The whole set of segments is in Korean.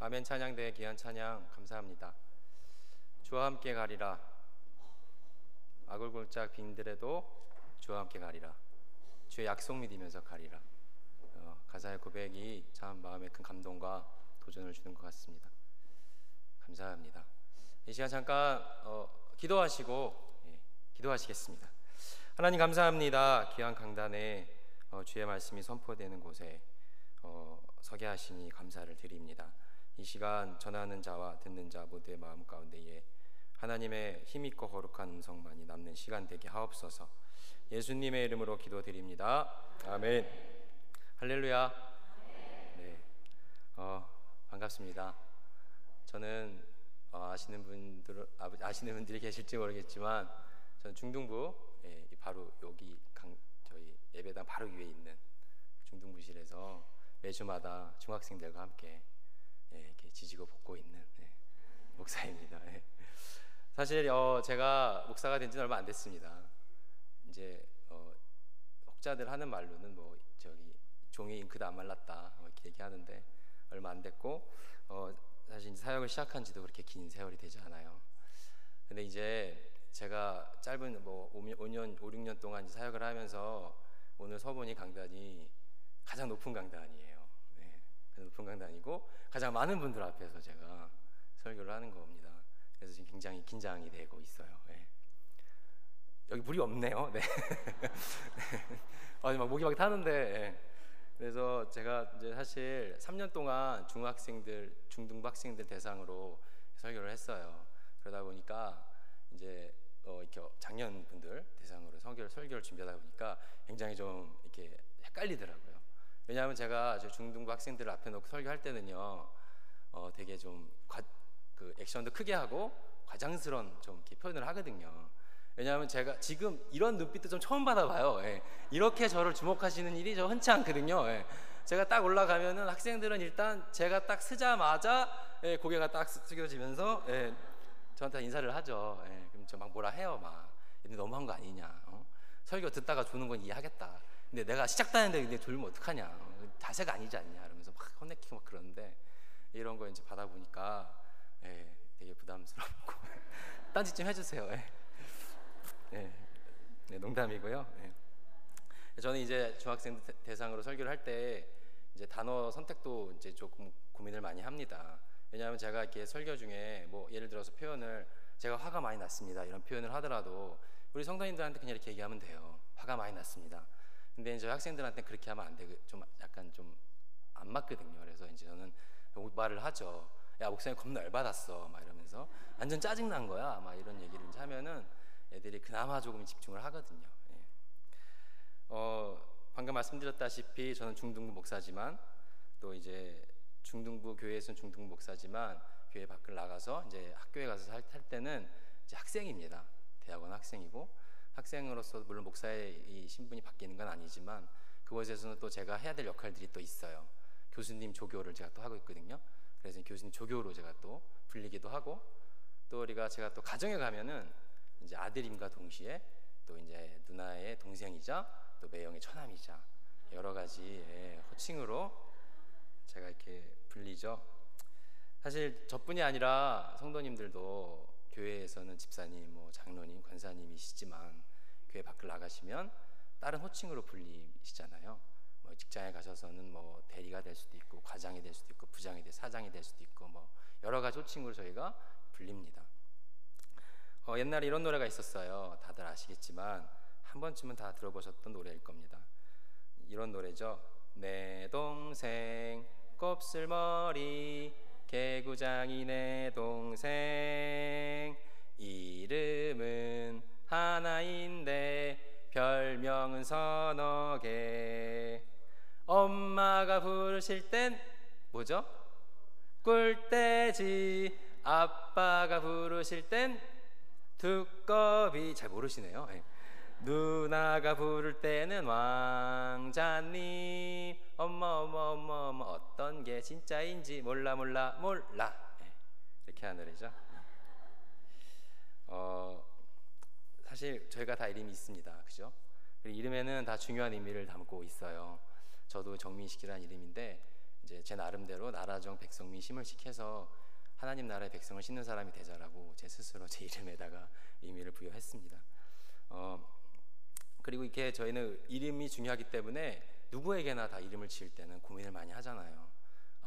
아멘. 찬양대의 귀한 찬양 감사합니다. 주와 함께 가리라. 아골골짝 빈들에도 주와 함께 가리라. 주의 약속 믿으면서 가리라. 가사의 고백이 참 마음에 큰 감동과 도전을 주는 것 같습니다. 감사합니다. 이 시간 잠깐 기도하시고 기도하시겠습니다. 하나님 감사합니다. 귀한 강단에 주의 말씀이 선포되는 곳에 서게 하시니 감사를 드립니다. 이 시간 전하는 자와 듣는 자 모두의 마음 가운데에 하나님의 힘있고 거룩한 음성만이 남는 시간 되게 하옵소서. 예수님의 이름으로 기도드립니다. 아멘. 할렐루야. 네, 반갑습니다. 저는 아시는 분들이 계실지 모르겠지만 저는 중등부 바로 여기 저희 예배당 바로 위에 있는 중등부실에서 매주마다 중학생들과 함께 이렇게 지지고 볶고 있는 목사입니다. 사실 제가 목사가 된 지는 얼마 안 됐습니다. 이제 혹자들 하는 말로는 뭐 저기 종이 잉크도 안 말랐다 이렇게 얘기하는데 얼마 안 됐고 사실 이제 사역을 시작한 지도 그렇게 긴 세월이 되지 않아요. 근데 이제 제가 짧은 5년, 5, 6년 동안 이제 사역을 하면서 오늘 서보니 강단이 가장 높은 강단이에요. 높은 강단이고 가장 많은 분들 앞에서 제가 설교를 하는 겁니다. 그래서 지금 굉장히 긴장이 되고 있어요. 여기 물이 없네요. 네. 막 목이 막 타는데. 그래서 제가 이제 사실 3년 동안 중등부 학생들 대상으로 설교를 했어요. 그러다 보니까 이제 이렇게 장년 분들 대상으로 설교를 준비하다 보니까 굉장히 좀 이렇게 헷갈리더라고요. 왜냐하면 제가 중등부 학생들을 앞에 놓고 설교할 때는요, 되게 좀 그 액션도 크게 하고 과장스러운 좀 이렇게 표현을 하거든요. 왜냐하면 제가 지금 이런 눈빛도 좀 처음 받아봐요. 이렇게 저를 주목하시는 일이 저 흔치 않거든요. 제가 딱 올라가면은 학생들은 일단 제가 딱 서자마자 고개가 딱 숙여지면서 저한테 인사를 하죠. 그럼 저 막 뭐라 해요, 막. 근데 너무한 거 아니냐? 설교 듣다가 조는 건 이해하겠다. 근데 내가 시작도 하는데 근데 졸면 어떡하냐? 자세가 아니지 않냐? 이러면서 막 혼내키고 막 그러는데 이런 거 이제 받아보니까 되게 부담스럽고 딴짓 좀 해주세요. 농담이고요. 저는 이제 중학생 대상으로 설교를 할 때 이제 단어 선택도 이제 조금 고민을 많이 합니다. 왜냐하면 제가 이렇게 설교 중에 뭐 예를 들어서 표현을 제가 화가 많이 났습니다 이런 표현을 하더라도 우리 성도님들한테 그냥 이렇게 얘기하면 돼요. 화가 많이 났습니다. 근데 이제 학생들한테 그렇게 하면 안 되고 좀 약간 좀 안 맞거든요. 그래서 이제 저는 말을 하죠. 야, 목사님 겁나 열받았어 막 이러면서 완전 짜증난 거야 막 이런 얘기를 이제 하면은 애들이 그나마 조금 집중을 하거든요. 방금 말씀드렸다시피 저는 중등부 목사지만 또 이제 중등부 교회에서는 중등부 목사지만 교회 밖을 나가서 이제 학교에 가서 할 때는 이제 학생입니다. 대학원 학생이고 학생으로서 물론 목사의 이 신분이 바뀌는 건 아니지만 그곳에서는 또 제가 해야 될 역할들이 또 있어요. 교수님 조교를 제가 또 하고 있거든요. 그래서 교수님 조교로 제가 또 불리기도 하고 또 제가 또 가정에 가면은 이제 아들임과 동시에 또 이제 누나의 동생이자 또 매형의 처남이자 여러 가지 호칭으로 제가 이렇게 불리죠. 사실 저뿐이 아니라 성도님들도 교회에서는 집사님, 뭐 장로님, 권사님이시지만 교회 밖을 나가시면 다른 호칭으로 불리시잖아요. 뭐 직장에 가셔서는 뭐 대리가 될 수도 있고 과장이 될 수도 있고 부장이 사장이 될 수도 있고 뭐 여러 가지 호칭으로 저희가 불립니다. 옛날에 이런 노래가 있었어요. 다들 아시겠지만 한 번쯤은 다 들어보셨던 노래일 겁니다. 이런 노래죠. 내 동생 곱슬머리 개구장이 내 동생 이름은 하나인데 별명은 서너 개. 엄마가 부르실 땐 뭐죠? 꿀돼지. 아빠가 부르실 땐 두꺼비. 잘 모르시네요. 누나가 부를 때는 왕자님. 엄마 어떤 게 진짜인지 몰라 이렇게 하는 노래죠. 사실 저희가 다 이름이 있습니다. 그죠? 이름에는 다 중요한 의미를 담고 있어요. 저도 정민식이라는 이름인데 이제 제 나름대로 나라정 백성민 심을시켜서 하나님 나라의 백성을 싣는 사람이 되자라고 제 스스로 제 이름에다가 의미를 부여했습니다. 그리고 이렇게 저희는 이름이 중요하기 때문에 누구에게나 다 이름을 지을 때는 고민을 많이 하잖아요.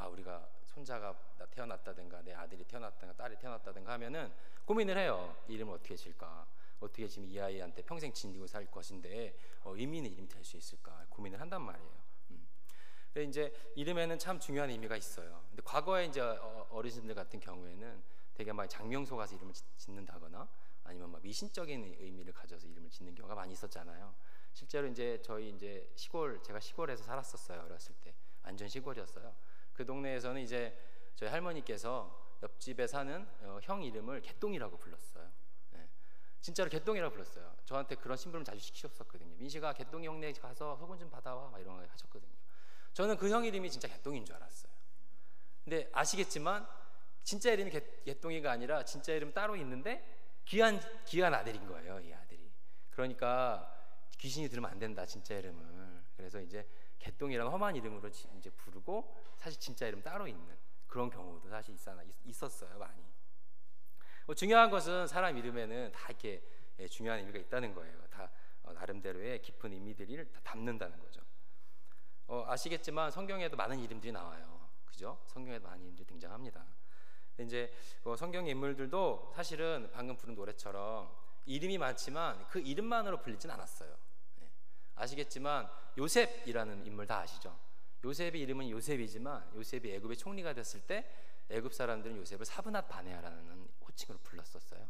우리가 손자가 태어났다든가 내 아들이 태어났다든가 딸이 태어났다든가 하면은 고민을 해요. 이름을 어떻게 지을까? 어떻게 지금 이 아이한테 평생 지니고 살 것인데 의미 있는 이름이 될 수 있을까? 고민을 한단 말이에요. 근데 이제 이름에는 참 중요한 의미가 있어요. 근데 과거에 이제 어르신들 같은 경우에는 되게 막 장명소 가서 이름을 짓는다거나 아니면 막 미신적인 의미를 가져서 이름을 짓는 경우가 많이 있었잖아요. 실제로 이제 저희 이제 제가 시골에서 살았었어요. 어렸을 때 완전 시골이었어요. 그 동네에서는 이제 저희 할머니께서 옆집에 사는 형 이름을 개똥이라고 불렀어요. 네. 진짜로 개똥이라고 불렀어요. 저한테 그런 심부름 자주 시키셨었거든요. 민식아, 개똥이 형네 가서 소금 좀 받아와, 막 이런 거 하셨거든요. 저는 그 형 이름이 진짜 개똥인 줄 알았어요. 근데 아시겠지만 진짜 이름이 개똥이가 아니라 진짜 이름 따로 있는데 귀한 아들인 거예요. 이 아들이. 그러니까 귀신이 들으면 안 된다, 진짜 이름을. 그래서 이제 개똥이라는 험한 이름으로 이제 부르고 사실 진짜 이름 따로 있는 그런 경우도 사실 있었어요, 많이. 중요한 것은 사람 이름에는 다 이렇게 중요한 의미가 있다는 거예요. 다 나름대로의 깊은 의미들을 다 담는다는 거죠. 아시겠지만 성경에도 많은 이름들이 나와요. 그죠? 성경에도 많은 이름들이 등장합니다. 이제 성경의 인물들도 사실은 방금 부른 노래처럼 이름이 많지만 그 이름만으로 불리진 않았어요. 아시겠지만 요셉이라는 인물 다 아시죠? 요셉의 이름은 요셉이지만 요셉이 애굽의 총리가 됐을 때 애굽 사람들은 요셉을 사브낫 바네아라는 호칭으로 불렀었어요.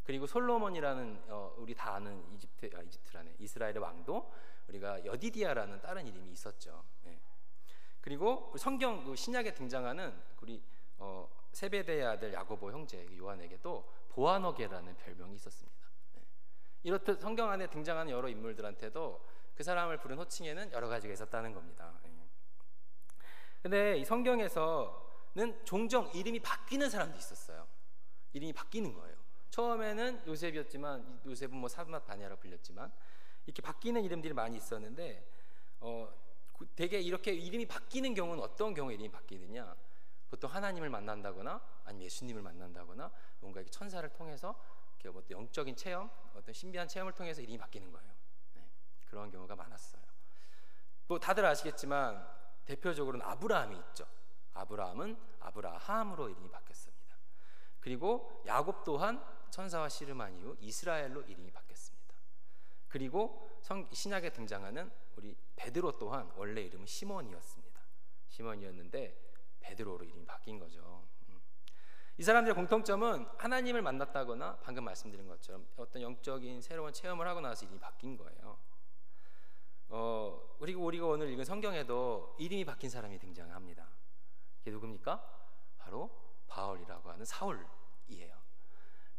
그리고 솔로몬이라는 우리 다 아는 이집트라네 이스라엘의 왕도 우리가 여디디아라는 다른 이름이 있었죠. 그리고 성경 신약에 등장하는 우리 세베대의 아들 야고보 형제 요한에게도 보아너게라는 별명이 있었습니다. 이렇듯 성경 안에 등장하는 여러 인물들한테도 그 사람을 부른 호칭에는 여러 가지가 있었다는 겁니다. 근데 이 성경에서는 종종 이름이 바뀌는 사람도 있었어요. 이름이 바뀌는 거예요. 처음에는 요셉이었지만 요셉은 뭐 사브낫 바네아라 불렸지만 이렇게 바뀌는 이름들이 많이 있었는데 되게 이렇게 이름이 바뀌는 경우는 어떤 경우에 이름이 바뀌느냐? 보통 하나님을 만난다거나 아니면 예수님을 만난다거나 뭔가 이렇게 천사를 통해서 이렇게 어떤 영적인 체험, 어떤 신비한 체험을 통해서 이름이 바뀌는 거예요. 그런 경우가 많았어요. 뭐 다들 아시겠지만 대표적으로는 아브라함이 있죠. 아브라함은 아브라함으로 이름이 바뀌었습니다. 그리고 야곱 또한 천사와 씨름한 이후 이스라엘로 이름이 바뀌었습니다. 그리고 신약에 등장하는 우리 베드로 또한 원래 이름은 시몬이었습니다. 시몬이었는데 베드로로 이름이 바뀐 거죠. 이 사람들의 공통점은 하나님을 만났다거나 방금 말씀드린 것처럼 어떤 영적인 새로운 체험을 하고 나서 이름이 바뀐 거예요. 그리고 우리가 오늘 읽은 성경에도 이름이 바뀐 사람이 등장합니다. 그게 누굽니까? 바로 바울이라고 하는 사울이에요.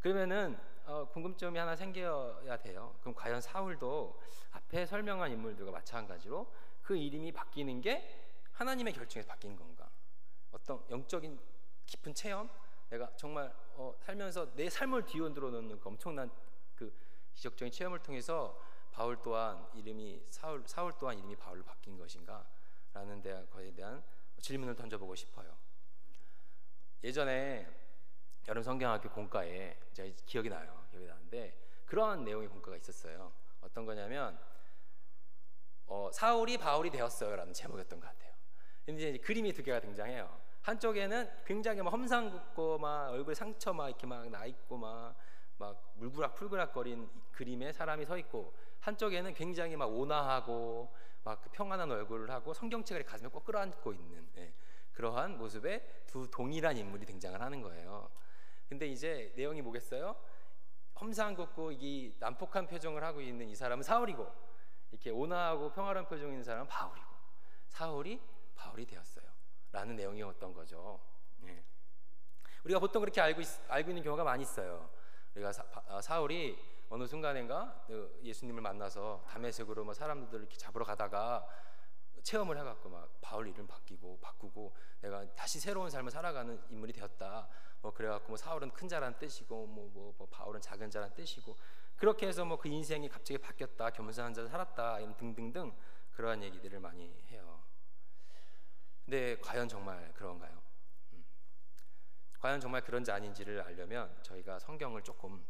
그러면은 궁금점이 하나 생겨야 돼요. 그럼 과연 사울도 앞에 설명한 인물들과 마찬가지로 그 이름이 바뀌는 게 하나님의 결정에서 바뀐 건가? 어떤 영적인 깊은 체험? 내가 정말 살면서 내 삶을 뒤흔들어 놓는 그 엄청난 그 기적적인 체험을 통해서 바울 또한 이름이 사울 또한 이름이 바울로 바뀐 것인가? 라는 것에 대한 질문을 던져보고 싶어요. 예전에 여름 성경학교 공과에 제가 기억이 나는데 그러한 내용의 공과가 있었어요. 어떤 거냐면 사울이 바울이 되었어요 라는 제목이었던 것 같아요. 근데 이제 그림이 두 개가 등장해요. 한쪽에는 굉장히 막 험상궂고 막 얼굴에 상처 막 이렇게 막 나 있고 막 물구락풀구락거린 그림에 사람이 서 있고, 한쪽에는 굉장히 막 온화하고 막 평안한 얼굴을 하고 성경책을 가슴에 꼭 끌어안고 있는 그러한 모습의 두 동일한 인물이 등장을 하는 거예요. 근데 이제 내용이 뭐겠어요? 험상궂고 이 난폭한 표정을 하고 있는 이 사람은 사울이고, 이렇게 온화하고 평화로운 표정이 있는 사람은 바울이고, 사울이 바울이 되었어요 라는 내용이었던 거죠. 우리가 보통 그렇게 알고 있는 경우가 많이 있어요. 우리가 사울이 어느 순간인가 예수님을 만나서 다메섹으로 뭐 사람들 이렇게 잡으러 가다가 체험을 해갖고 막 바울 이름 바꾸고 내가 다시 새로운 삶을 살아가는 인물이 되었다. 뭐 그래갖고 뭐 사울은 큰 자란 뜻이고 뭐 바울은 작은 자란 뜻이고, 그렇게 해서 뭐 그 인생이 갑자기 바뀌었다, 겸손한 자로 살았다, 이런 등등등 그러한 얘기들을 많이 해요. 근데 과연 정말 그런가요? 과연 정말 그런지 아닌지를 알려면 저희가 성경을 조금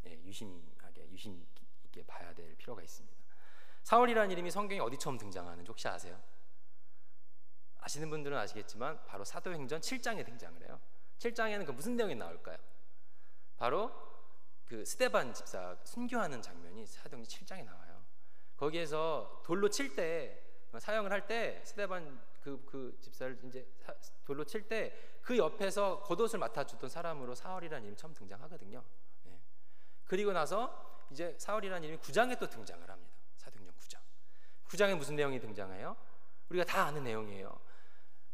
유심 있게 봐야 될 필요가 있습니다. 사울이라는 이름이 성경에 어디 처음 등장하는지 혹시 아세요? 아시는 분들은 아시겠지만 바로 사도행전 7장에 등장을 해요. 7장에는 그 무슨 내용이 나올까요? 바로 그 스데반 집사 순교하는 장면이 사도행전 7장에 나와요. 거기에서 돌로 칠 때, 사형을 할 때 스데반 그 집사를 이제 돌로 칠 때 그 옆에서 겉옷을 맡아주던 사람으로 사울이라는 이름이 처음 등장하거든요. 그리고 나서 이제 사울이라는 이름이 9장에 또 등장을 합니다. 사도행전 9장. 9장에 무슨 내용이 등장해요? 우리가 다 아는 내용이에요.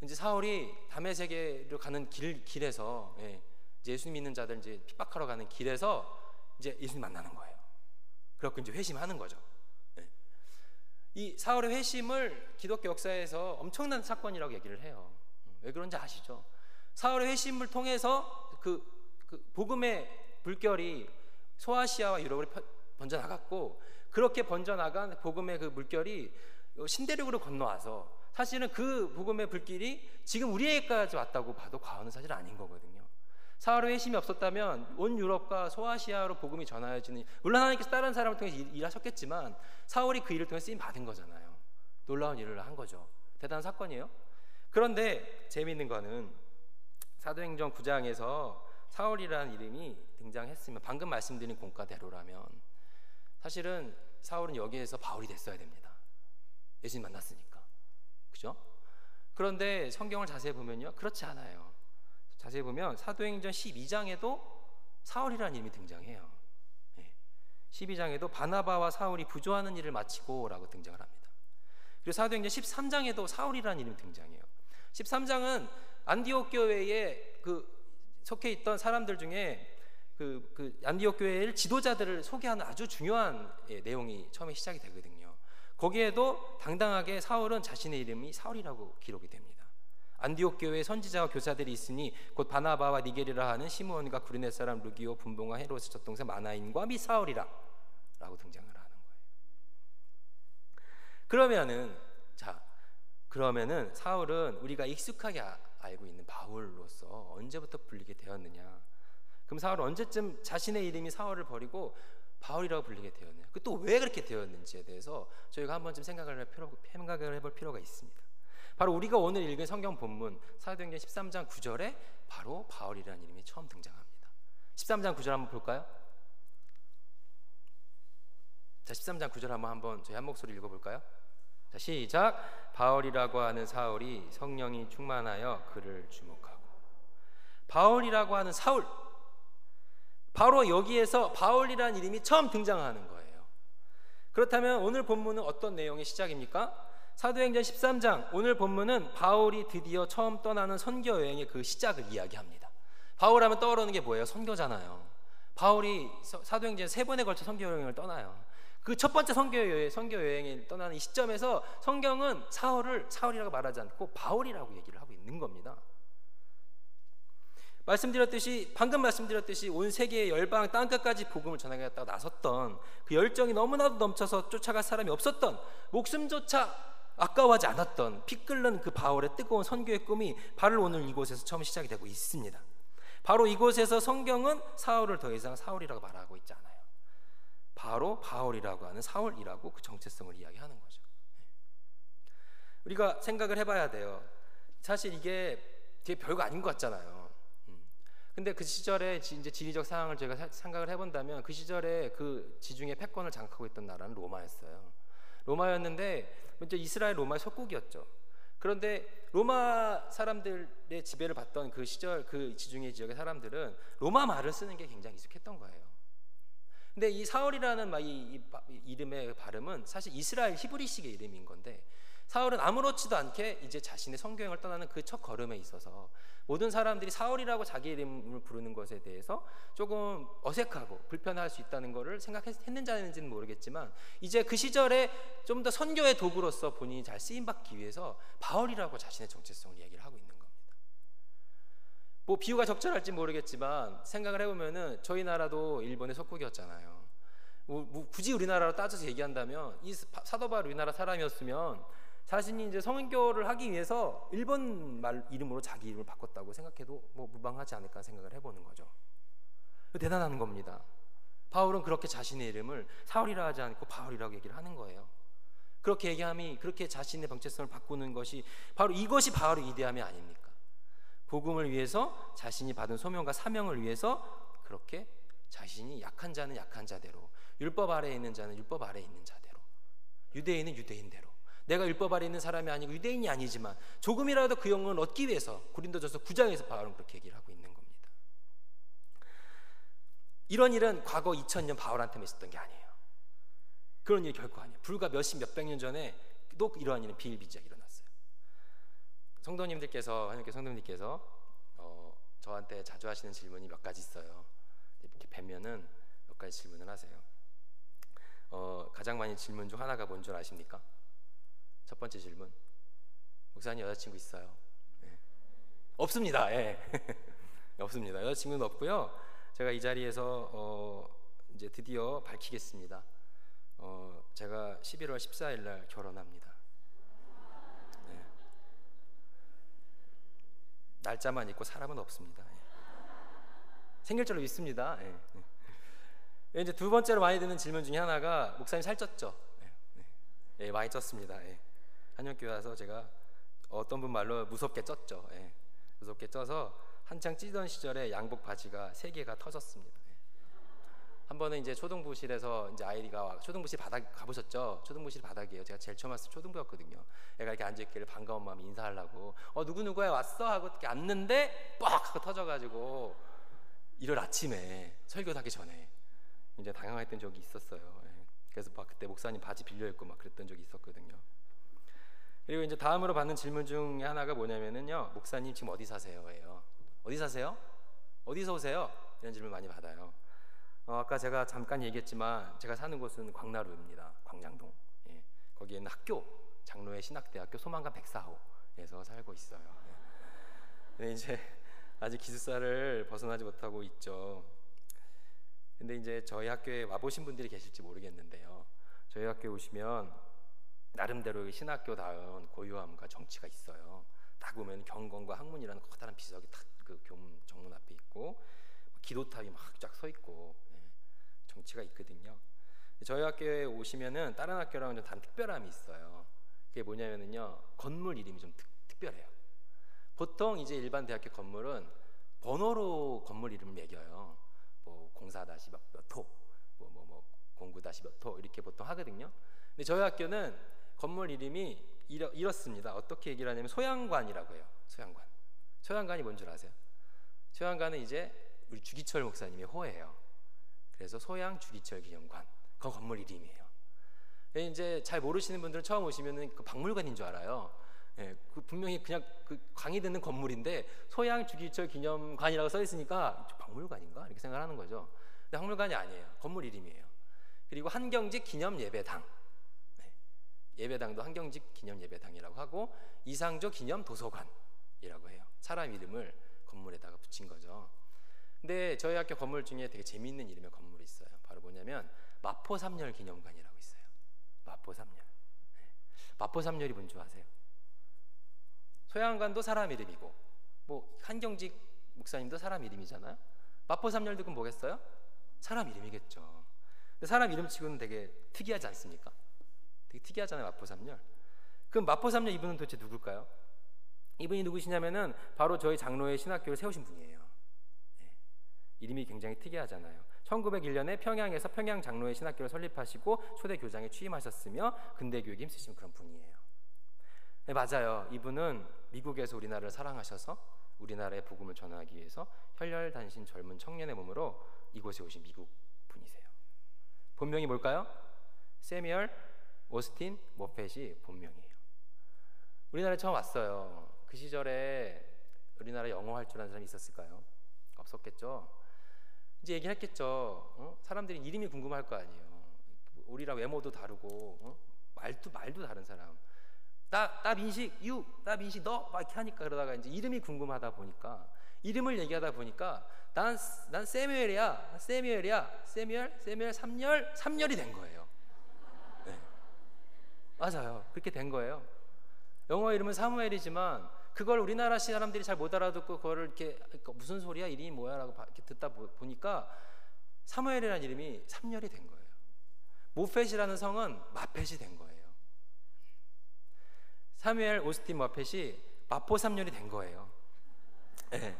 이제 사울이 다메섹으로 가는 길에서 이제 예수 믿는 자들 이제 핍박하러 가는 길에서 이제 예수님 만나는 거예요. 그래갖고 이제 회심하는 거죠. 이 사울의 회심을 기독교 역사에서 엄청난 사건이라고 얘기를 해요. 왜 그런지 아시죠? 사울의 회심을 통해서 그 복음의 물결이 소아시아와 유럽으로 번져나갔고, 그렇게 번져나간 복음의 그 물결이 신대륙으로 건너와서 사실은 그 복음의 불길이 지금 우리에게까지 왔다고 봐도 과언은 사실 아닌 거거든요. 사울의 회심이 없었다면 온 유럽과 소아시아로 복음이 전하여지는, 물론 하나님께서 다른 사람을 통해 일하셨겠지만 사울이 그 일을 통해 쓰임 받은 거잖아요. 놀라운 일을 한 거죠. 대단한 사건이에요. 그런데 재미있는 거는 사도행전 9장에서 사울이라는 이름이 등장했으면, 방금 말씀드린 공과대로라면 사실은 사울은 여기에서 바울이 됐어야 됩니다. 예수님 만났으니까. 그죠? 그런데 성경을 자세히 보면요, 그렇지 않아요. 자세히 보면 사도행전 12장에도 사울이라는 이름이 등장해요. 12장에도 바나바와 사울이 부조하는 일을 마치고 라고 등장을 합니다. 그리고 사도행전 13장에도 사울이라는 이름이 등장해요. 13장은 안디옥 교회에 속해 있던 사람들 중에 그 안디옥 교회의 지도자들을 소개하는 아주 중요한 내용이 처음에 시작이 되거든요. 거기에도 당당하게 사울은 자신의 이름이 사울이라고 기록이 됩니다. 안디옥 교회에 선지자와 교사들이 있으니 곧 바나바와 니게리라 하는 시므온과 구르네 사람 루기오 분봉과 헤롯의 젖동생 마나인과 미 사울이라 라고 등장을 하는 거예요. 그러면은 사울은 우리가 익숙하게 알고 있는 바울로서 언제부터 불리게 되었느냐? 그럼 사울은 언제쯤 자신의 이름이 사울을 버리고 바울이라고 불리게 되었느냐? 또 왜 그렇게 되었는지에 대해서 저희가 한 번쯤 생각을 해볼 필요가 있습니다. 바로 우리가 오늘 읽은 성경 본문 사도행전 13장 9절에 바로 바울이라는 이름이 처음 등장합니다. 13장 9절 한번 볼까요? 자, 13장 9절 한번 저희 한 목소리 읽어볼까요? 자, 시작. 바울이라고 하는 사울이 성령이 충만하여 그를 주목하고. 바울이라고 하는 사울, 바로 여기에서 바울이라는 이름이 처음 등장하는 거예요. 그렇다면 오늘 본문은 어떤 내용의 시작입니까? 사도행전 13장, 오늘 본문은 바울이 드디어 처음 떠나는 선교 여행의 그 시작을 이야기합니다. 바울 하면 떠오르는 게 뭐예요? 선교잖아요. 바울이 사도행전 3번에 걸쳐 선교 여행을 떠나요. 그 첫 번째 선교 여행을 떠나는 이 시점에서 성경은 사울을 사울이라고 말하지 않고 바울이라고 얘기를 하고 있는 겁니다. 방금 말씀드렸듯이 온 세계의 열방 땅끝까지 복음을 전하겠다고 나섰던 그 열정이 너무나도 넘쳐서 쫓아갈 사람이 없었던, 목숨조차 아까워하지 않았던 피 끓는 그 바울의 뜨거운 선교의 꿈이 바로 오늘 이곳에서 처음 시작이 되고 있습니다. 바로 이곳에서 성경은 사울을 더 이상 사울이라고 말하고 있지 않아요. 바로 바울이라고 하는 사울이라고 그 정체성을 이야기하는 거죠. 우리가 생각을 해봐야 돼요. 사실 이게 되게 별거 아닌 것 같잖아요. 근데 그 시절에 이제 지리적 상황을 제가 생각을 해본다면 그 시절에 그 지중해 패권을 장악하고 있던 나라는 로마였어요. 로마였는데 먼저 이스라엘 로마의 속국이었죠. 그런데 로마 사람들의 지배를 받던 그 시절 그 지중해 지역의 사람들은 로마 말을 쓰는 게 굉장히 익숙했던 거예요. 근데 이 사울이라는 이 이름의 발음은 사실 이스라엘 히브리식의 이름인 건데, 사울은 아무렇지도 않게 이제 자신의 선교행을 떠나는 그 첫 걸음에 있어서 모든 사람들이 사울이라고 자기 이름을 부르는 것에 대해서 조금 어색하고 불편할 수 있다는 것을 생각했는지 안 했는지는 모르겠지만, 이제 그 시절에 좀 더 선교의 도구로서 본인이 잘 쓰임받기 위해서 바울이라고 자신의 정체성을 얘기를 하고 있는 겁니다. 뭐 비유가 적절할지 모르겠지만 생각을 해보면은 저희 나라도 일본의 속국이었잖아요. 굳이 우리나라로 따져서 얘기한다면 이 사도 바울 우리나라 사람이었으면 자신이 이제 성교를 하기 위해서 일본 말 이름으로 자기 이름을 바꿨다고 생각해도 뭐 무방하지 않을까 생각을 해보는 거죠. 대단한 겁니다. 바울은 그렇게 자신의 이름을 사울이라 하지 않고 바울이라고 얘기를 하는 거예요. 그렇게 얘기함이, 그렇게 자신의 정체성을 바꾸는 것이 바로 이것이 바울의 위대함이 아닙니까? 복음을 위해서, 자신이 받은 소명과 사명을 위해서 그렇게 자신이 약한 자는 약한 자대로, 율법 아래에 있는 자는 율법 아래에 있는 자대로, 유대인은 유대인대로, 내가 율법 아래에 있는 사람이 아니고 유대인이 아니지만 조금이라도 그 영광을 얻기 위해서, 고린도전서 9장에서 바울은 그렇게 얘기를 하고 있는 겁니다. 이런 일은 과거 2000년 바울한테만 있었던 게 아니에요. 그런 일이 결코 아니에요. 불과 몇백 년 전에 또 이러한 일은 비일비재하게 일어났어요. 성도님들께서, 하나님께 성도님들께서 저한테 자주 하시는 질문이 몇 가지 있어요. 이렇게 뵈면은 몇 가지 질문을 하세요. 가장 많이 질문 중 하나가 뭔 줄 아십니까? 첫 번째 질문, 목사님 여자친구 있어요? 네. 없습니다. 예. 없습니다. 여자친구는 없고요. 제가 이 자리에서 이제 드디어 밝히겠습니다. 제가 11월 14일 날 결혼합니다. 네. 날짜만 있고 사람은 없습니다. 예. 생길 줄로 믿습니다. 예. 예. 이제 두 번째로 많이 드는 질문 중에 하나가, 목사님 살쪘죠? 예. 예, 많이 쪘습니다. 예. 한영교회 와서 제가 어떤 분 말로 무섭게 쪘죠. 예. 무섭게 쪄서 한창 찌던 시절에 양복 바지가 3개가 터졌습니다. 예. 한 번은 이제 초등부실에서 이제 아이가, 초등부실 바닥 가보셨죠? 초등부실 바닥이에요. 제가 제일 처음 왔을 때 초등부였거든요. 애가 이렇게 앉아있길래 반가운 마음에 인사하려고 누구누구야 왔어? 하고 이렇게 앉는데 뻑 하고 터져가지고 일요일 아침에 설교도 하기 전에 이제 당황했던 적이 있었어요. 예. 그래서 막 그때 목사님 바지 빌려 입고 막 그랬던 적이 있었거든요. 그리고 이제 다음으로 받는 질문 중에 하나가 뭐냐면은요, 목사님 지금 어디 사세요?예요. 어디 사세요? 어디서 오세요? 이런 질문 많이 받아요. 아까 제가 잠깐 얘기했지만 제가 사는 곳은 광나루입니다. 광장동. 예. 거기에는 학교, 장로회 신학대학교 소망관 104호에서 살고 있어요. 예. 근데 이제 아직 기숙사를 벗어나지 못하고 있죠. 근데 이제 저희 학교에 와보신 분들이 계실지 모르겠는데요, 저희 학교에 오시면 나름대로 신학교다운 고유함과 정치가 있어요. 딱 보면 경건과 학문이라는 커다란 비석이 딱 그 교문 정문 앞에 있고, 기도탑이 막 쫙 서 있고, 예, 정치가 있거든요. 저희 학교에 오시면은 다른 학교랑은 좀 다른 특별함이 있어요. 그게 뭐냐면은요, 건물 이름이 좀 특별해요. 보통 이제 일반 대학교 건물은 번호로 건물 이름을 매겨요. 뭐 04-몇 호, 뭐 09-몇 호 이렇게 보통 하거든요. 근데 저희 학교는 건물 이름이 이렇습니다. 어떻게 얘기를 하냐면 소양관이라고 해요. 소양관. 소양관이 뭔 줄 아세요? 소양관은 이제 우리 주기철 목사님의 호예요. 그래서 소양 주기철 기념관. 그 건물 이름이에요. 이제 잘 모르시는 분들은 처음 오시면은 그 박물관인 줄 알아요. 예, 그 분명히 그냥 그 강의 듣는 건물인데 소양 주기철 기념관이라고 써 있으니까 박물관인가 이렇게 생각하는 거죠. 근데 박물관이 아니에요. 건물 이름이에요. 그리고 한경직 기념 예배당. 예배당도 한경직 기념 예배당이라고 하고, 이상조 기념 도서관이라고 해요. 사람 이름을 건물에다가 붙인 거죠. 근데 저희 학교 건물 중에 되게 재미있는 이름의 건물이 있어요. 바로 뭐냐면 마포삼열 기념관이라고 있어요. 마포삼열. 네. 마포삼열이 뭔지 아세요? 소양관도 사람 이름이고, 뭐 한경직 목사님도 사람 이름이잖아요. 마포삼열도 그럼 뭐겠어요? 사람 이름이겠죠. 근데 사람 이름치고는 되게 특이하지 않습니까? 되게 특이하잖아요, 마포삼열. 그럼 마포삼열 이분은 도대체 누굴까요? 이분이 누구시냐면은 바로 저희 장로회 신학교를 세우신 분이에요. 네. 이름이 굉장히 특이하잖아요. 1901년에 평양에서 평양 장로회 신학교를 설립하시고 초대 교장에 취임하셨으며 근대 교육에 힘쓰신 그런 분이에요. 네, 맞아요. 이분은 미국에서 우리나라를 사랑하셔서 우리나라의 복음을 전하기 위해서 혈혈단신 젊은 청년의 몸으로 이곳에 오신 미국 분이세요. 본명이 뭘까요? 세뮤얼 오스틴 모펫이 본명이에요. 우리나라에 처음 왔어요. 그 시절에 우리나라 영어 할 줄 아는 사람이 있었을까요? 없었겠죠. 이제 얘기했겠죠. 사람들이 이름이 궁금할 거 아니에요. 우리랑 외모도 다르고 말도 다른 사람. 나 민식, 나 민식, 너 막 이렇게 하니까, 그러다가 이제 이름이 궁금하다 보니까, 이름을 얘기하다 보니까 난 세뮤얼이야, 세뮤얼 삼열이 된 거예요. 네. 맞아요. 그렇게 된 거예요. 영어 이름은 사무엘이지만 그걸 우리나라 사람들이 잘 못 알아듣고 그거를 이렇게 무슨 소리야 이름이 뭐야라고 이렇게 듣다 보니까 사무엘이라는 이름이 삼열이 된 거예요. 모펫이라는 성은 마펫이 된 거예요. 사무엘 오스틴 마펫이 마포 삼열이 된 거예요. 네.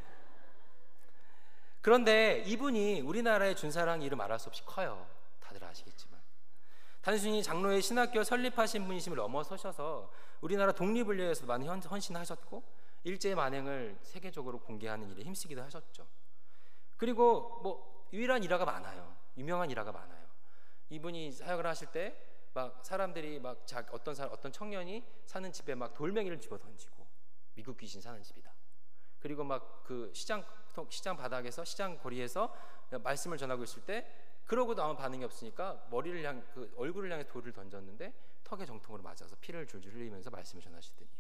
그런데 이분이 우리나라의 준사랑 이름 말할 수 없이 커요. 다들 아시겠지만 단순히 장로의 신학교 설립하신 분이심을 넘어서셔서 우리나라 독립을 위해서 많이 헌신하셨고 일제의 만행을 세계적으로 공개하는 일에 힘쓰기도 하셨죠. 그리고 뭐 유일한 일화가 많아요. 유명한 일화가 많아요. 이분이 사역을 하실 때 막 사람들이 막 어떤 청년이 사는 집에 막 돌멩이를 집어 던지고 미국 귀신 사는 집이다. 그리고 막 그 시장 바닥에서 시장 거리에서 말씀을 전하고 있을 때 그러고도 아무 반응이 없으니까 그 얼굴을 향해 돌을 던졌는데 턱에 정통으로 맞아서 피를 줄줄 흘리면서 말씀을 전하시더니,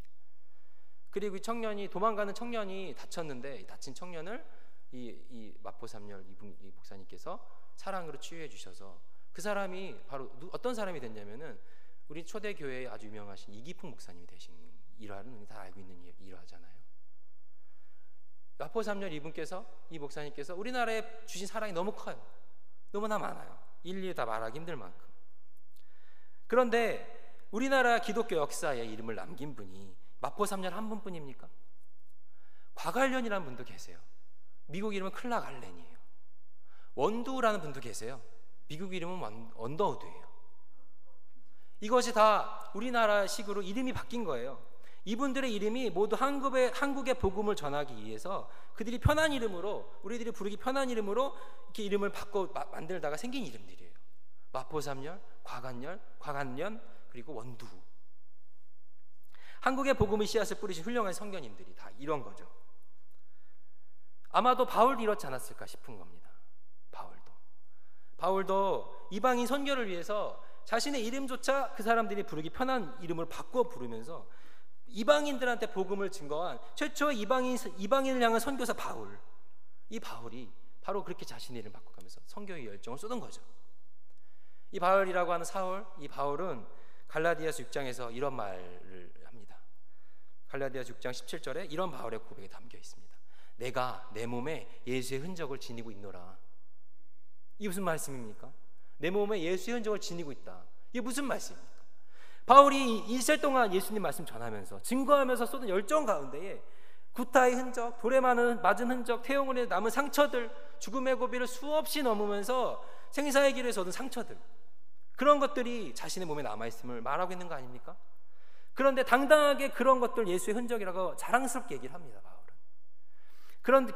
그리고 도망가는 청년이 다쳤는데 이 다친 청년을 이 마포 삼열 이 목사님께서 사랑으로 치유해 주셔서 그 사람이 바로 어떤 사람이 됐냐면은 우리 초대교회에 아주 유명하신 이기풍 목사님이 되신 일화는 다 알고 있는 일화잖아요. 마포 삼열 이 목사님께서 우리나라에 주신 사랑이 너무 커요. 너무나 많아요. 일일이 다 말하기 힘들 만큼. 그런데 우리나라 기독교 역사에 이름을 남긴 분이 마포 삼열 한 분뿐입니까? 곽알련이라는 분도 계세요. 미국 이름은 클락 알렌이에요. 원두라는 분도 계세요. 미국 이름은 언더우드예요. 이것이 다 우리나라식으로 이름이 바뀐 거예요. 이분들의 이름이 모두 한국의 복음을 전하기 위해서 그들이 편한 이름으로, 우리들이 부르기 편한 이름으로 이렇게 이름을 바꿔 만들다가 생긴 이름들이에요. 마포삼열, 곽안련, 그리고 원두. 한국의 복음의 씨앗을 뿌리신 훌륭한 성견님들이 다 이런 거죠. 아마도 바울도 이렇지 않았을까 싶은 겁니다. 바울도 이방인 선교를 위해서 자신의 이름조차 그 사람들이 부르기 편한 이름을 바꿔 부르면서 이방인들한테 복음을 증거한 최초의 이방인을 향한 선교사 바울. 이 바울이 바로 그렇게 자신의 이름을 바꿔가면서 선교의 열정을 쏟은 거죠. 이 바울이라고 하는 이 바울은 갈라디아서 6장에서 이런 말을 합니다. 갈라디아서 6장 17절에 이런 바울의 고백이 담겨 있습니다. 내가 내 몸에 예수의 흔적을 지니고 있노라. 이게 무슨 말씀입니까? 내 몸에 예수의 흔적을 지니고 있다. 이게 무슨 말씀입니까? 바울이 일생 동안 예수님 말씀 전하면서 증거하면서 쏟은 열정 가운데에 구타의 흔적, 돌에 맞은 흔적, 태용으로 남은 상처들, 죽음의 고비를 수없이 넘으면서 생사의 길에서 얻은 상처들, 그런 것들이 자신의 몸에 남아있음을 말하고 있는 거 아닙니까? 그런데 당당하게 그런 것들 예수의 흔적이라고 자랑스럽게 얘기를 합니다.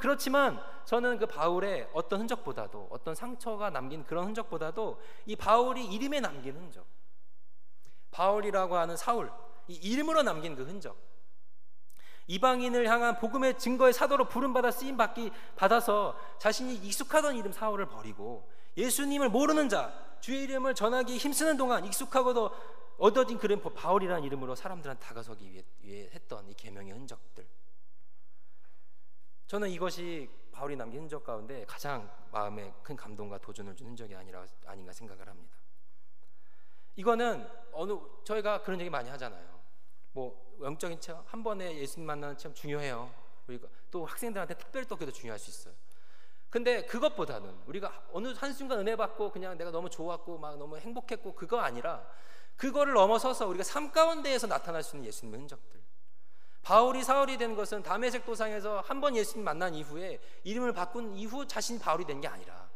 그렇지만 저는 그 바울의 어떤 흔적보다도, 어떤 상처가 남긴 그런 흔적보다도 이 바울이 이름에 남긴 흔적, 바울이라고 하는 사울, 이 이름으로 남긴 그 흔적, 이방인을 향한 복음의 증거의 사도로 부름받아 받아서 자신이 익숙하던 이름 사울을 버리고 예수님을 모르는 자, 주의 이름을 전하기 힘쓰는 동안 익숙하고도 얻어진 그런 바울이라는 이름으로 사람들한테 다가서기 위해 했던 이 계명의 흔적들, 저는 이것이 바울이 남긴 흔적 가운데 가장 마음에 큰 감동과 도전을 준 흔적이 아닌가 생각을 합니다. 이거는 저희가 그런 얘기 많이 하잖아요. 뭐 영적인 체험, 한 번에 예수님 만나는 체험 중요해요. 우리가 또 학생들한테 특별히 또 그게 더 중요할 수 있어요. 근데 그것보다는 우리가 어느 한순간 은혜 받고 그냥 내가 너무 좋았고 막 너무 행복했고 그거 아니라 그거를 넘어서서 우리가 삶 가운데에서 나타날 수 있는 예수님의 흔적들. 바울이 사울이 된 것은 다메섹 도상에서 한 번 예수님 만난 이후에 이름을 바꾼 이후 자신이 바울이 된 게 아니라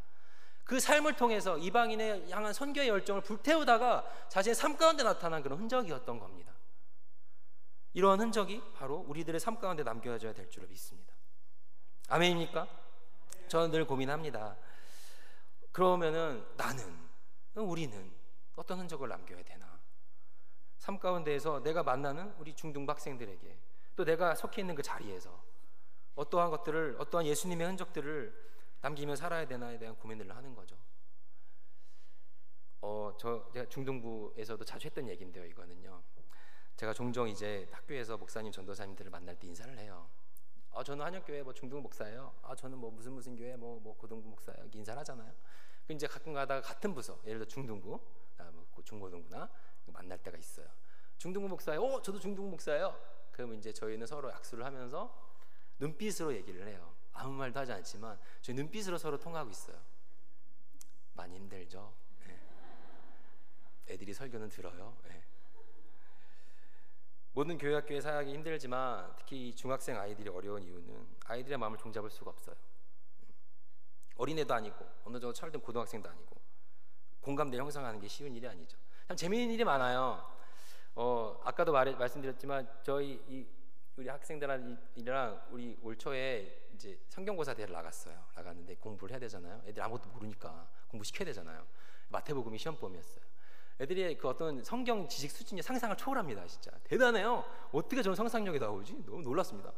그 삶을 통해서 이방인에 향한 선교의 열정을 불태우다가 자신의 삶 가운데 나타난 그런 흔적이었던 겁니다. 이러한 흔적이 바로 우리들의 삶 가운데 남겨져야 될 줄을 믿습니다. 아멘입니까? 저는 늘 고민합니다. 그러면은 우리는 어떤 흔적을 남겨야 되나? 삶 가운데에서 내가 만나는 우리 중등부 학생들에게, 또 내가 속해 있는 그 자리에서 어떠한 예수님의 흔적들을 남기며 살아야 되나에 대한 고민을 하는 거죠. 제가 중등부에서도 자주 했던 얘기인데요. 이거는요. 제가 종종 이제 학교에서 목사님, 전도사님들을 만날 때 인사를 해요. 저는 한역교회 중등부 목사예요. 저는 무슨 교회 고등부 목사예요. 이렇게 인사를 하잖아요. 그 이제 가끔 가다가 같은 부서, 예를 들어 중등부, 중고등부나 만날 때가 있어요. 중등부 목사예요. 저도 중등부 목사예요. 그러면 이제 저희는 서로 악수를 하면서 눈빛으로 얘기를 해요. 아무 말도 하지 않지만 저희 눈빛으로 서로 통하고 있어요. 많이 힘들죠. 네. 애들이 설교는 들어요. 네. 모든 교회 학교의 사역이 힘들지만 특히 이 중학생 아이들이 어려운 이유는 아이들의 마음을 종잡을 수가 없어요. 어린애도 아니고 어느 정도 철든 고등학생도 아니고 공감대를 형성하는 게 쉬운 일이 아니죠. 참 재미있는 일이 많아요. 아까도 말씀드렸지만 우리 학생들이랑 우리 올 초에 이제 성경고사 대회를 나갔는데 공부를 해야 되잖아요. 애들 아무것도 모르니까 공부 시켜야 되잖아요. 마태복음이 시험범위였어요. 애들이 그 어떤 성경 지식 수준이 상상을 초월합니다. 진짜 대단해요. 어떻게 저런 상상력이 나오지? 너무 놀랐습니다.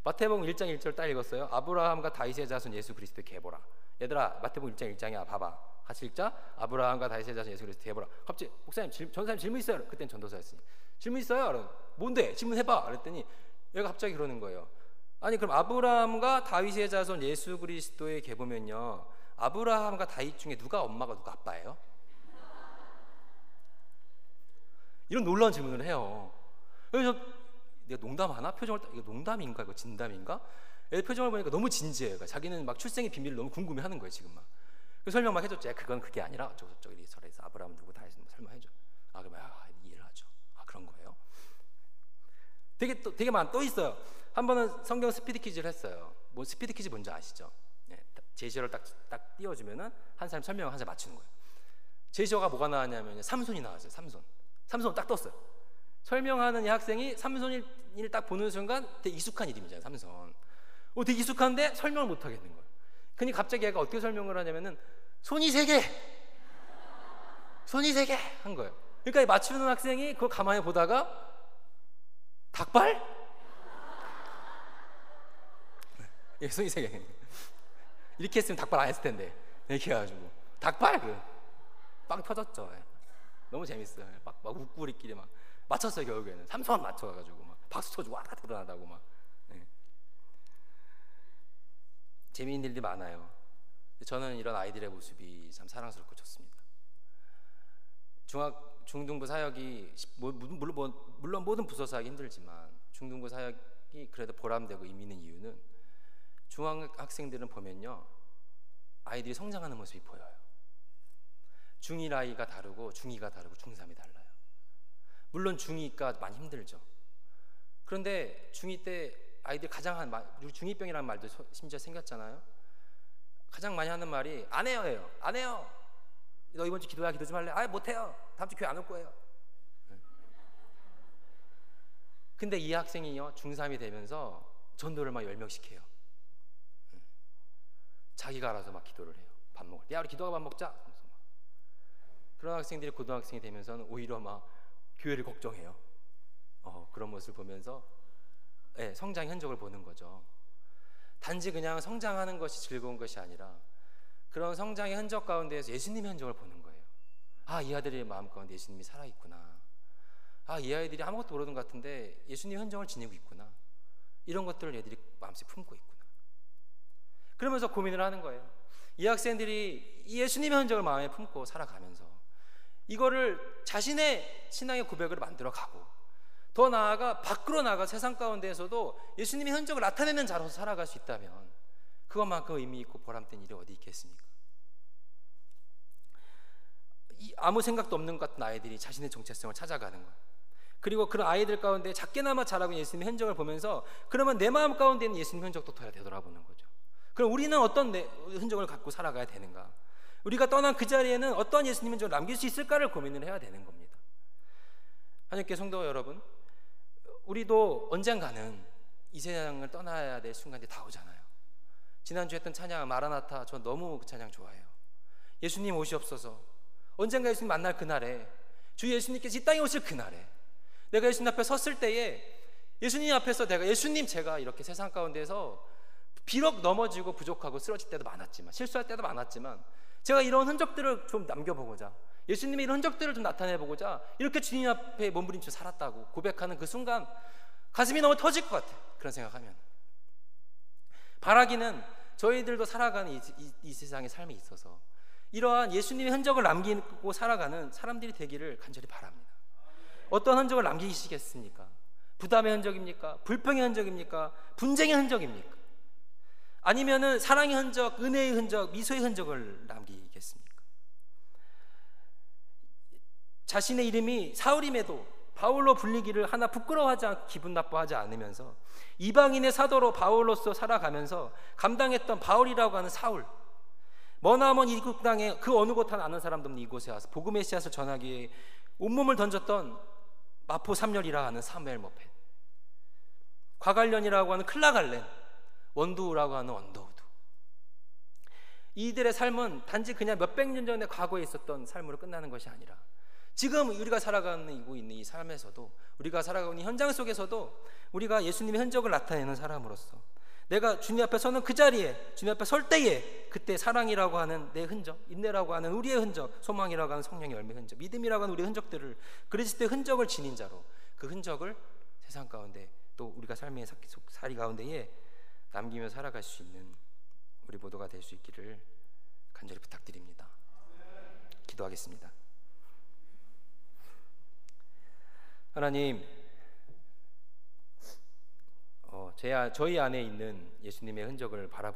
마태복음 1장 1절 딱 읽었어요. 아브라함과 다윗의 자손 예수 그리스도의 계보라. 얘들아, 마태복음 1장 1장이야. 봐봐. 같이 읽자. 아브라함과 다윗의 자손 예수 그리스도의 계보라. 갑자기 목사님, 전사님 질문 있어요. 그땐 전도사였으니. 질문 있어요? 그럼 뭔데? 질문해봐. 그랬더니 얘가 갑자기 그러는 거예요. 아니 그럼 아브라함과 다윗의 자손 예수 그리스도의 계보면요, 아브라함과 다윗 중에 누가 엄마가 누가 아빠예요? 이런 놀라운 질문을 해요. 그래서 내가 농담하나? 표정을 이거 농담인가? 이거 진담인가? 애 표정을 보니까 너무 진지해요. 자기는 막 출생의 비밀을 너무 궁금해하는 거예요 지금 막. 그래서 설명 막 해줬죠. 그건 그게 아니라 저쪽 이리저리서 아브라함 누구 다윗 설명해줘. 그러면 이해를 하죠. 그런 거예요. 되게 또 있어요. 한 번은 성경 스피드 퀴즈를 했어요. 뭐 스피드 퀴즈 뭔지 아시죠? 네, 제시어를 딱 띄워주면은 한 사람 설명을 한 사람 맞추는 거예요. 제시어가 뭐가 나왔냐면 삼손이 나왔어요. 삼손 딱 떴어요. 설명하는 이 학생이 삼손을 딱 보는 순간 되게 익숙한 이름이잖아요. 삼손. 되게 익숙한데 설명을 못 하겠는 거예요. 그니 갑자기 얘가 어떻게 설명을 하냐면은 손이 세 개 한 거예요. 그러니까 맞추는 학생이 그걸 가만히 보다가 닭발? 예, 손이 세 개. 이렇게 했으면 닭발 안 했을 텐데 이렇게 해가지고 닭발? 빵 터졌죠. 너무 재밌어요. 막 웃고 우리끼리 막 맞췄어요. 결국에는 삼손 맞춰가지고 막 박수 쳐주고 와 대단하다고 막. 네. 재미있는 일들이 많아요. 저는 이런 아이들의 모습이 참 사랑스럽고 좋습니다. 중등부 사역이 물론 모든 부서 사역이 힘들지만 중등부 사역이 그래도 보람되고 의미 있는 이유는 중학생들은 보면요, 아이들이 성장하는 모습이 보여요. 중1 아이가 다르고 중2가 다르고 중3이 달라요. 물론 중2가 많이 힘들죠. 그런데 중2 때 아이들 우리 중2병이라는 말도 심지어 생겼잖아요. 가장 많이 하는 말이 안 해요. 안 해요. 너 이번 주 기도 좀 할래? 못해요. 다음 주 교회 안 올 거예요. 근데 이 학생이요, 중3이 되면서 전도를 막 10명씩 해요. 자기가 알아서 막 기도를 해요. 밥 먹을 때. 야, 우리 기도하고 밥 먹자. 그런 학생들이 고등학생이 되면서는 오히려 막 교회를 걱정해요. 그런 모습을 보면서 성장의 흔적을 보는 거죠. 단지 그냥 성장하는 것이 즐거운 것이 아니라 그런 성장의 흔적 가운데에서 예수님의 흔적을 보는 거예요. 이 아들의 마음 가운데 예수님이 살아있구나. 이 아이들이 아무것도 모르는 것 같은데 예수님의 흔적을 지니고 있구나. 이런 것들을 얘들이 마음속에 품고 있구나. 그러면서 고민을 하는 거예요. 이 학생들이 예수님의 흔적을 마음에 품고 살아가면서 이거를 자신의 신앙의 고백으로 만들어가고 더 나아가 밖으로 나가 세상 가운데에서도 예수님의 흔적을 나타내는 자로서 살아갈 수 있다면 그것만큼 의미 있고 보람된 일이 어디 있겠습니까? 아무 생각도 없는 것 같은 아이들이 자신의 정체성을 찾아가는 것, 그리고 그런 아이들 가운데 작게나마 자라고 있는 예수님의 흔적을 보면서 그러면 내 마음 가운데 있는 예수님의 흔적도 되돌아보는 거죠. 그럼 우리는 어떤 흔적을 갖고 살아가야 되는가? 우리가 떠난 그 자리에는 어떠한 예수님의 흔적을 남길 수 있을까를 고민을 해야 되는 겁니다. 하나님께 성도 여러분, 우리도 언젠가는 이 세상을 떠나야 될 순간이 다 오잖아요. 지난주에 했던 찬양 마라나타, 저 너무 그 찬양 좋아해요. 예수님 오시옵소서. 언젠가 예수님 만날 그날에, 주 예수님께서 이 땅에 오실 그날에 내가 예수님 앞에 섰을 때에 예수님 앞에서 제가 이렇게 세상 가운데서 비록 넘어지고 부족하고 쓰러질 때도 많았지만, 실수할 때도 많았지만 제가 이런 흔적들을 좀 남겨보고자, 예수님의 이런 흔적들을 좀 나타내보고자 이렇게 주님 앞에 몸부림쳐 살았다고 고백하는 그 순간 가슴이 너무 터질 것 같아요. 그런 생각하면 바라기는 저희들도 살아가는 이 세상의 삶에 있어서 이러한 예수님의 흔적을 남기고 살아가는 사람들이 되기를 간절히 바랍니다. 어떤 흔적을 남기시겠습니까? 부담의 흔적입니까? 불평의 흔적입니까? 분쟁의 흔적입니까? 아니면은 사랑의 흔적, 은혜의 흔적, 미소의 흔적을 남기겠습니까? 자신의 이름이 사울임에도 바울로 불리기를 하나 부끄러워하지 않고 기분 나빠하지 않으면서 이방인의 사도로 바울로서 살아가면서 감당했던 바울이라고 하는 사울, 머나먼 이국 땅에 그 어느 곳 하나 아는 사람도 없는 이곳에 와서 복음의 씨앗을 전하기 위해 온몸을 던졌던 마포 3렬이라 하는 사무엘 모펜, 과갈련이라고 하는 클라갈렌, 원두우라고 하는 원더우드, 이들의 삶은 단지 그냥 몇백 년 전의 과거에 있었던 삶으로 끝나는 것이 아니라 지금 우리가 살아가는 이 삶에서도, 우리가 살아가고 있는 현장 속에서도 우리가 예수님의 흔적을 나타내는 사람으로서 내가 주님 앞에 서는 그 자리에, 주님 앞에 설 때에 그때 사랑이라고 하는 내 흔적, 인내라고 하는 우리의 흔적, 소망이라고 하는 성령의 열매 흔적, 믿음이라고 하는 우리의 흔적들을, 그리스도의 흔적을 지닌 자로 그 흔적을 세상 가운데 또 우리가 삶의 살이 가운데에 남기며 살아갈 수 있는 우리 모두가 될 수 있기를 간절히 부탁드립니다. 기도하겠습니다. 하나님, 저희 안에 있는 예수님의 흔적을 바라보고